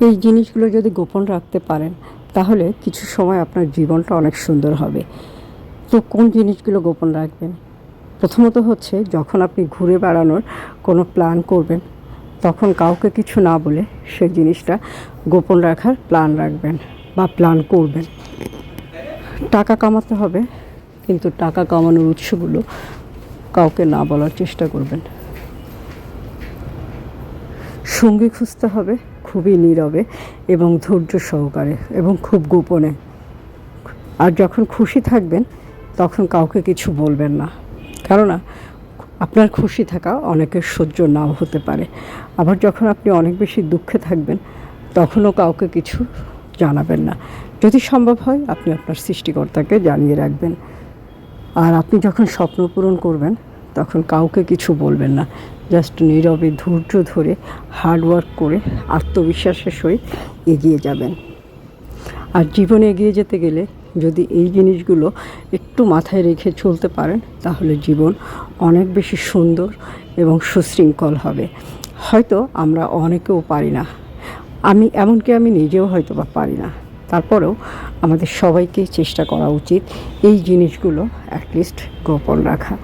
এই জিনিসগুলো যদি গোপন রাখতে পারেন তাহলে কিছু সময় আপনার জীবনটা অনেক সুন্দর হবে। তো কোন জিনিসগুলো গোপন রাখবেন? প্রথমত হচ্ছে, যখন আপনি ঘুরে বেড়ানোর কোনো প্ল্যান করবেন তখন কাউকে কিছু না বলে সেই জিনিসটা গোপন রাখার প্ল্যান রাখবেন বা প্ল্যান করবেন। টাকা কামাতে হবে, কিন্তু টাকা কামানোর উৎসগুলো কাউকে না বলার চেষ্টা করবেন। সঙ্গী খুঁজতে হবে খুবই নীরবে এবং ধৈর্য সহকারে এবং খুব গোপনে। আর যখন খুশি থাকবেন তখন কাউকে কিছু বলবেন না, কেননা আপনার খুশি থাকা অনেকের সহ্য নাও হতে পারে। আবার যখন আপনি অনেক বেশি দুঃখে থাকবেন তখনও কাউকে কিছু জানাবেন না। যদি সম্ভব হয় আপনি আপনার সৃষ্টিকর্তাকে জানিয়ে রাখবেন। আর আপনি যখন স্বপ্ন পূরণ করবেন তখন কাউকে কিছু বলবেন না, জাস্ট নীরবে ধৈর্য ধরে হার্ডওয়ার্ক করে আত্মবিশ্বাসের সহিত এগিয়ে যাবেন। আর জীবনে এগিয়ে যেতে গেলে যদি এই জিনিসগুলো একটু মাথায় রেখে চলতে পারেন তাহলে জীবন অনেক বেশি সুন্দর এবং সুশৃঙ্খল হবে। হয়তো আমরা অনেকেও পারি না, আমি নিজেও হয়তো বা পারি না, তারপরেও আমাদের সবাইকেই চেষ্টা করা উচিত এই জিনিসগুলো অ্যাটলিস্ট গোপন রাখা।